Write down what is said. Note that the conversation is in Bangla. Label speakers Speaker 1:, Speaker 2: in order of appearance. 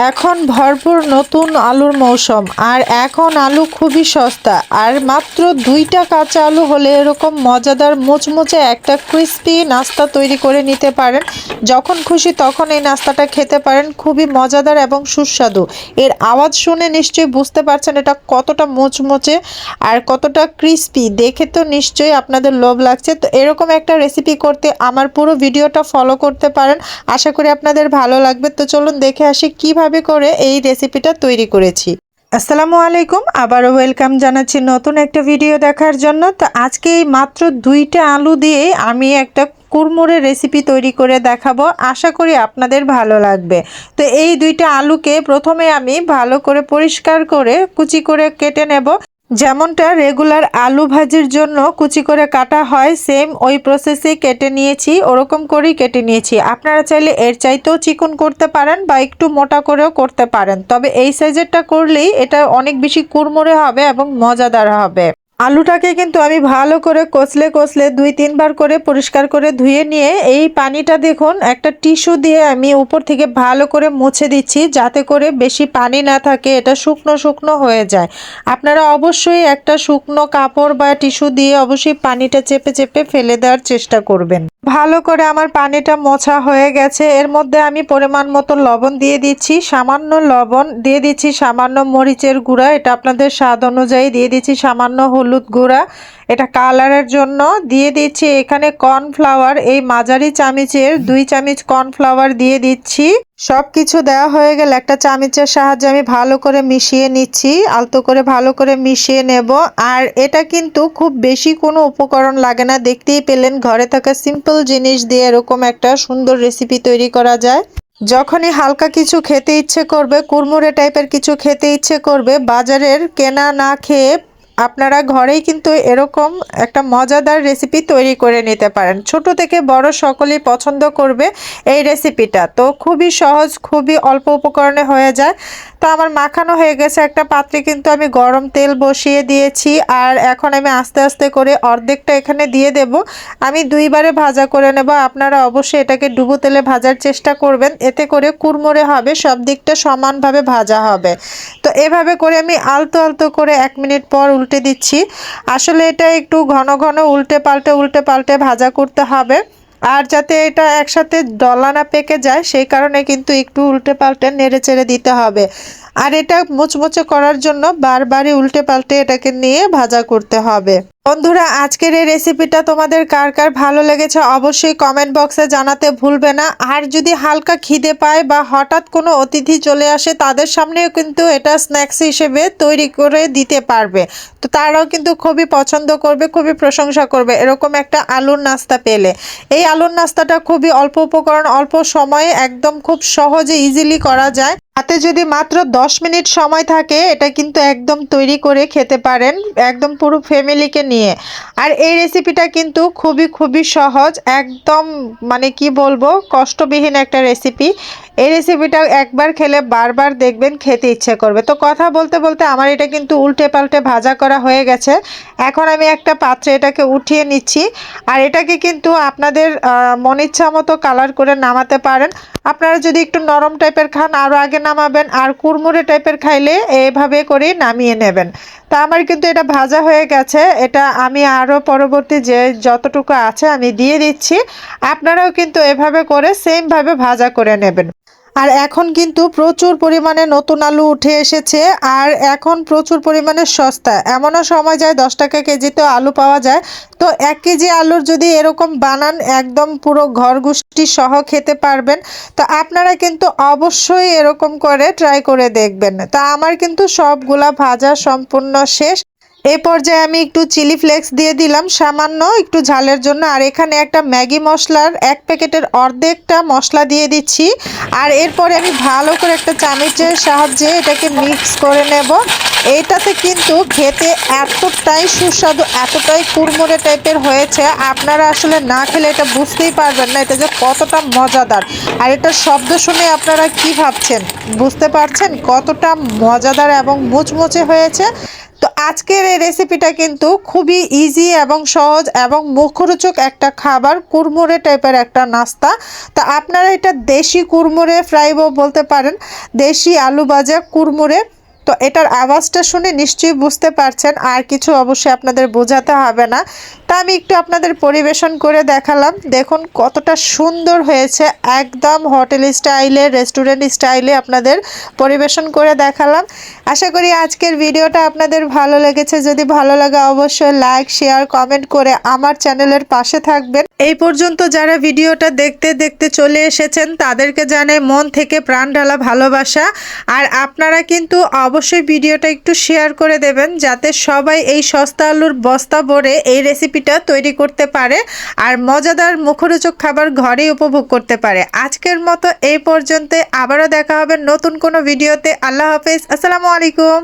Speaker 1: এখন ভরপুর নতুন আলুর মৌসুম আর এখন আলু খুবই সস্তা আর মাত্র 2টা কাঁচা আলু হলে এরকম মজাদার মুচমুচে একটা ক্রিস্পি নাস্তা তৈরি করে নিতে পারেন। যখন খুশি তখন এই নাস্তাটা খেতে পারেন, খুবই মজাদার এবং সুস্বাদু। এর আওয়াজ শুনে নিশ্চয়ই বুঝতে পারছেন এটা কতটা মুচমুচে আর কতটা ক্রিস্পি, দেখে তো নিশ্চয়ই আপনাদের লোভ লাগছে। তো এরকম একটা রেসিপি করতে আমার পুরো ভিডিওটা ফলো করতে পারেন, আশা করি আপনাদের ভালো লাগবে। তো চলুন দেখে আসি কিভাবে করে এই রেসিপিটা তৈরি করেছি। আসসালামু আলাইকুম, আবারও ওয়েলকাম জানাচ্ছি নতুন একটা ভিডিও দেখার জন্য। তো আজকে এই মাত্র 2টা আলু দিয়ে আমি একটা কুড়মুড়ে রেসিপি তৈরি করে দেখাবো, আশা করি আপনাদের ভালো লাগবে। তো এই 2টা আলুকে প্রথমে আমি ভালো করে পরিষ্কার করে কুচি করে কেটে নেব। যেমনটা রেগুলার আলু ভাজির জন্য কুচি করে কাটা হয়, সেম ওই প্রসেসেই কেটে নিয়েছি, ওরকম করেই কেটে নিয়েছি। আপনারা চাইলে এর চাইতেও চিকন করতে পারেন বা একটু মোটা করেও করতে পারেন, তবে এই সাইজেরটা করলেই এটা অনেক বেশি কুড়মুড়ে হবে এবং মজাদার হবে। আলুটাকে কিন্তু আমি ভালো করে কষলে 2-3 বার করে পরিষ্কার করে ধুয়ে নিয়ে এই পানিটা দেখুন একটা টিস্যু দিয়ে আমি উপর থেকে ভালো করে মুছে দিচ্ছি, যাতে করে বেশি পানি না থাকে, এটা শুকনো শুকনো হয়ে যায়। আপনারা অবশ্যই একটা শুকনো কাপড় বা টিস্যু দিয়ে অবশ্যই পানিটা চেপে চেপে ফেলে দেওয়ার চেষ্টা করবেন। ভালো করে আমার পানিটা মোছা হয়ে গেছে। এর মধ্যে আমি পরিমাণ মতো লবণ দিয়ে দিচ্ছি, সামান্য লবণ দিয়ে দিচ্ছি, সামান্য মরিচের গুঁড়া, এটা আপনাদের স্বাদ অনুযায়ী দিয়ে দিচ্ছি, সামান্য হলুদ গুঁড়া, এটা কালারের জন্য দিয়ে দিচ্ছি। এখানে কর্নফ্লাওয়ার, এই মাঝারি চামচের 2 চামচ কর্নফ্লাওয়ার দিয়ে দিচ্ছি। সব কিছু দেওয়া হয়ে গেলে একটা চামচের সাহায্যে আমি ভালো করে মিশিয়ে নিচ্ছি, আলতো করে ভালো করে মিশিয়ে নেব। আর এটা কিন্তু খুব বেশি কোনো উপকরণ লাগে না, দেখতেই পেলেন ঘরে থাকা সিম্পল জিনিস দিয়ে এরকম একটা সুন্দর রেসিপি তৈরি করা যায়। যখনই হালকা কিছু খেতে ইচ্ছে করবে, কুড়মুড়ে টাইপের কিছু খেতে ইচ্ছে করবে, বাজারের কেনা না খেয়ে আপনারা ঘরেই কিন্তু এরকম একটা মজাদার রেসিপি তৈরি করে নিতে পারেন। ছোট থেকে বড় সকলেই পছন্দ করবে এই রেসিপিটা। তো খুবই সহজ, খুবই অল্প উপকরণে হয়ে যায়। তো আমার মাখানো হয়ে গেছে, একটা পাত্রে কিন্তু আমি গরম তেল বসিয়ে দিয়েছি। আর এখন আমি আস্তে আস্তে করে অর্ধেকটা এখানে দিয়ে দেব। আমি 2 বারে ভাজা করে নেব। আপনারা অবশ্যই এটাকে ডুবো তেলে ভাজার চেষ্টা করবেন, এতে করে কুড়মুড়ে হবে, সব দিকটা সমানভাবে ভাজা হবে। তো এভাবে করে আমি আলতো আলতো করে 1 মিনিট পর উল্টে দিচ্ছি। আসলে এটা একটু ঘন ঘন উল্টে পাল্টে ভাজা করতে হবে, আর যাতে এটা একসাথে ডলা না পেকে যায় সেই কারণে কিন্তু একটু উল্টে পাল্টে নেড়ে চেড়ে দিতে হবে। আর এটা মুচমুচে করার জন্য বারবারই উল্টে পাল্টে এটাকে নিয়ে ভাজা করতে হবে। বন্ধুরা, আজকের এই রেসিপিটা তোমাদের কার কার ভালো লেগেছে অবশ্যই কমেন্ট বক্সে জানাতে ভুলবে না। আর যদি হালকা খিদে পায় বা হঠাৎ কোনো অতিথি চলে আসে, তাদের সামনেও কিন্তু এটা স্ন্যাক্স হিসেবে তৈরি করে দিতে পারবে। তো তারাও কিন্তু খুবই পছন্দ করবে, খুবই প্রশংসা করবে এরকম একটা আলুর নাস্তা পেলে। এই আলুর নাস্তাটা খুবই অল্প উপকরণ, অল্প সময়ে একদম খুব সহজে ইজিলি করা যায়। হাতে যদি মাত্র 10 মিনিট সময় থাকে, এটা কিন্তু একদম তৈরি করে খেতে পারেন একদম পুরো ফ্যামিলিকে নিয়ে। আর এই রেসিপিটা কিন্তু খুবই সহজ, একদম মানে কি বলবো, কষ্টবিহীন একটা রেসিপি। এই রেসিপিটা একবার খেলে বারবার দেখবেন খেতে ইচ্ছে করবে। তো কথা বলতে বলতে আমার এটা কিন্তু উল্টে পাল্টে ভাজা করা হয়ে গেছে। এখন আমি একটা পাত্রে এটাকে উঠিয়ে নিচ্ছি। আর এটাকে কিন্তু আপনাদের মন ইচ্ছা মতো কালার করে নামাতে পারেন। আপনারা যদি একটু নরম টাইপের খান আরও আগে নামাবেন, আর কুড়মুড়ে টাইপের খাইলে এভাবে করেই নামিয়ে নেবেন। তা আমার কিন্তু এটা ভাজা হয়ে গেছে, এটা আমি আরও পরবর্তী যে যতটুকু আছে আমি দিয়ে দিচ্ছি। আপনারাও কিন্তু এভাবে করে সেমভাবে ভাজা করে নেবেন। আর এখন কিন্তু প্রচুর পরিমাণে নতুন আলু উঠে এসেছে, আর এখন প্রচুর পরিমাণে সস্তা, এমনও সময় যায় 10 টাকা কেজিতেও আলু পাওয়া যায়। তো 1 কেজি আলুর যদি এরকম বানান, একদম পুরো ঘর গোষ্ঠী সহ খেতে পারবেন। তো আপনারা কিন্তু অবশ্যই এরকম করে ট্রাই করে দেখবেন। তা আমার কিন্তু সবগুলা ভাজা সম্পূর্ণ শেষ। এই পর্যায়ে আমি একটু চিলি ফ্লেক্স দিয়ে দিলাম সামান্য একটু ঝালের জন্য। আর এখানে একটা ম্যাগি মশলার 1 প্যাকেটের অর্ধেকটা মশলা দিয়ে দিচ্ছি। আর এরপরে আমি ভালো করে একটা চামচের সাহায্যে এটাকে মিক্স করে নেব। এইটাতে কিন্তু খেতে এতটাই সুস্বাদু, এতটাই কুড়মুড়ে টাইপের হয়েছে, আপনারা আসলে না খেলে এটা বুঝতেই পারবেন না এটা যে কতটা মজাদার। আর এটার শব্দ শুনে আপনারা কি ভাবছেন, বুঝতে পারছেন কতটা মজাদার এবং মুচমুচে হয়েছে। তো আজকের এই রেসিপিটা কিন্তু খুবই ইজি এবং সহজ এবং মুখরোচক একটা খাবার, কুড়মুড়ে টাইপের একটা নাস্তা। তো আপনারা এটা দেশি কুড়মুড়ে ফ্রাই বলতে পারেন, দেশি আলু ভাজা কুড়মুড়ে। তো এটার আওয়াজটা শুনে নিশ্চয়ই বুঝতে পারছেন, আর কিছু অবশ্যই আপনাদের বোঝাতে হবে না। তা আমি একটু আপনাদের পরিবেশন করে দেখালাম, দেখুন কতটা সুন্দর হয়েছে, একদম হোটেল স্টাইলে, রেস্টুরেন্ট স্টাইলে আপনাদের পরিবেশন করে দেখালাম। আশা করি আজকের ভিডিওটা আপনাদের ভালো লেগেছে। যদি ভালো লাগে অবশ্যই লাইক, শেয়ার, কমেন্ট করে আমার চ্যানেলের পাশে থাকবেন। এই পর্যন্ত যারা ভিডিওটা দেখতে দেখতে চলে এসেছেন তাদেরকে জানাই মন থেকে প্রাণ ঢালা ভালোবাসা। আর আপনারা কিন্তু অবশ্যই ভিডিওটা একটু শেয়ার করে দেবেন, যাতে সবাই এই সস্তা আলুর বস্তা ভরে এই রেসিপিটা তৈরি করতে পারে আর মজাদার মুখরোচক খাবার ঘরেই উপভোগ করতে পারে। আজকের মতো এই পর্যন্ত, আবারও দেখা হবে নতুন কোনো ভিডিওতে। আল্লাহ হাফেজ, আসসালামু আলাইকুম।